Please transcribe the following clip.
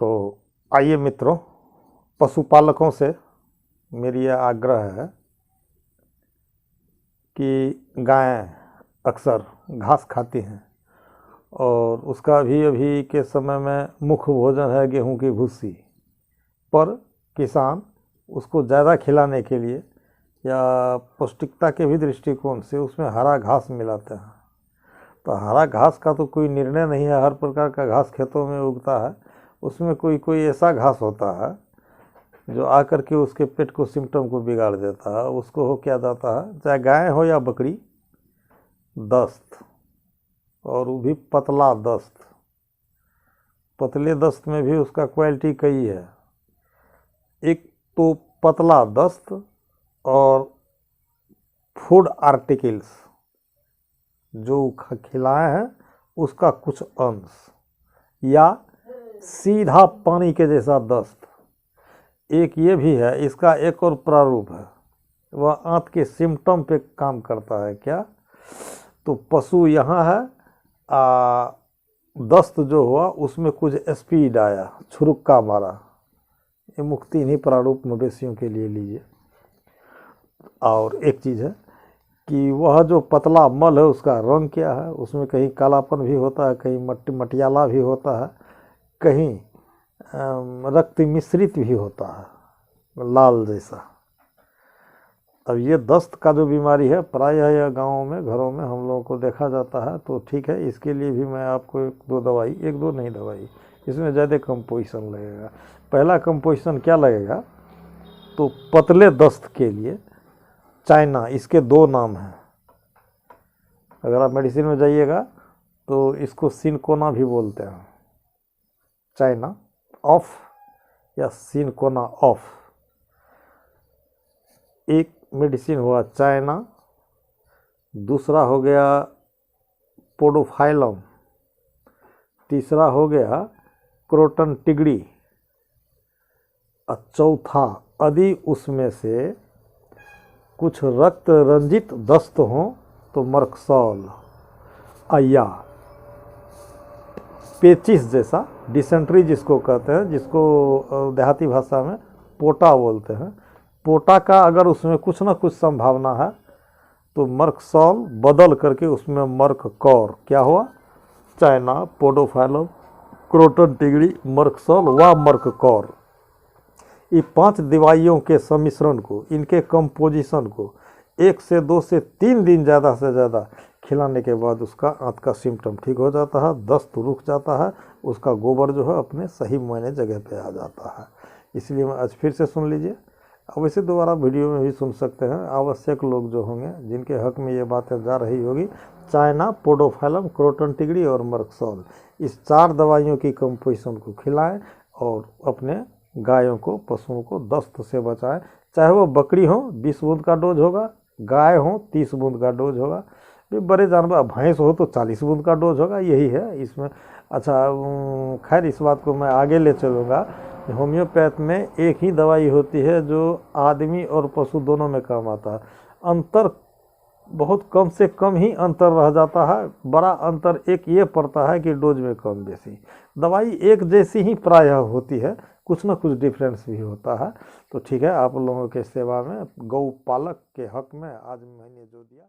तो आइए मित्रों, पशुपालकों से मेरी यह आग्रह है कि गाय अक्सर घास खाती हैं और उसका अभी के समय में मुख्य भोजन है गेहूं की भूसी। पर किसान उसको ज़्यादा खिलाने के लिए या पौष्टिकता के भी दृष्टिकोण से उसमें हरा घास मिलाते हैं। तो हरा घास का तो कोई निर्णय नहीं है, हर प्रकार का घास खेतों में उगता है। उसमें कोई कोई ऐसा घास होता है जो आकर के उसके पेट को सिम्टम को बिगाड़ देता है। उसको हो क्या जाता है, चाहे गाय हो या बकरी, दस्त, और वो भी पतला दस्त। पतले दस्त में भी उसका क्वालिटी कई है। एक तो पतला दस्त और फूड आर्टिकल्स जो खिलाए हैं उसका कुछ अंश, या सीधा पानी के जैसा दस्त। एक ये भी है, इसका एक और प्रारूप है, वह आंत के सिम्टम पे काम करता है। क्या? तो पशु यहाँ है, दस्त जो हुआ उसमें कुछ स्पीड आया, छुरुक्का मारा। ये मुक्ति नहीं प्रारूप मवेशियों के लिए लीजिए। और एक चीज़ है कि वह जो पतला मल है उसका रंग क्या है, उसमें कहीं कालापन भी होता है, कहीं मटियाला भी होता है, कहीं रक्त मिश्रित भी होता है, लाल जैसा। अब ये दस्त का जो बीमारी है प्रायः या गाँवों में, घरों में हम लोगों को देखा जाता है। तो ठीक है, इसके लिए भी मैं आपको एक दो नहीं दवाई, इसमें ज़्यादा कंपोजिशन लगेगा। पहला कंपोजिशन क्या लगेगा, तो पतले दस्त के लिए चाइना, इसके दो नाम हैं। अगर आप मेडिसिन में जाइएगा तो इसको सिनकोना भी बोलते हैं, चाइना ऑफ या सिनकोना ऑफ। एक मेडिसिन हुआ चाइना, दूसरा हो गया पोडोफाइलम, तीसरा हो गया क्रोटन टिगड़ी, और चौथा यदि उसमें से कुछ रक्त रंजित दस्त हो तो मर्कसॉल, या पेचिस जैसा डिसेंट्री जिसको कहते हैं, जिसको देहाती भाषा में पोटा बोलते हैं। पोटा का अगर उसमें कुछ ना कुछ संभावना है तो मर्कसॉल बदल करके उसमें मर्ककौर, क्या हुआ, चाइना, पोडोफाइलम, क्रोटन टिगड़ी, मर्कसॉल व मर्ककौर। ये 5 दवाइयों के सम्मिश्रण को, इनके कंपोजिशन को 1 से 2 से 3 दिन ज़्यादा से ज़्यादा खिलाने के बाद उसका आंत का सिम्टम ठीक हो जाता है, दस्त रुक जाता है, उसका गोबर जो है अपने सही मायने जगह पे आ जाता है। इसलिए मैं आज फिर से सुन लीजिए, अब इसे दोबारा वीडियो में भी सुन सकते हैं। आवश्यक लोग जो होंगे जिनके हक में ये बातें जा रही होगी, चाइना, पोडोफाइलम, क्रोटन टिगड़ी और मर्कसॉल, इस 4 दवाइयों की कंपोजिशन को खिलाएं और अपने गायों को, पशुओं को दस्त से बचाएं। चाहे वो बकरी हो 20 बूंद का डोज होगा, गाय हो 30 बूंद का डोज होगा, बड़े जानवर भैंस हो तो 40 बूंद का डोज होगा। यही है इसमें। अच्छा, खैर इस बात को मैं आगे ले चलूँगा। होम्योपैथ में एक ही दवाई होती है जो आदमी और पशु दोनों में काम आता है। अंतर बहुत कम से कम ही अंतर रह जाता है। बड़ा अंतर एक ये पड़ता है कि डोज में कम बेसी। दवाई एक जैसी ही प्रायः होती है, कुछ ना कुछ डिफरेंस भी होता है। तो ठीक है, आप लोगों के सेवा में, गौ पालक के हक में आज मैंने जो दिया।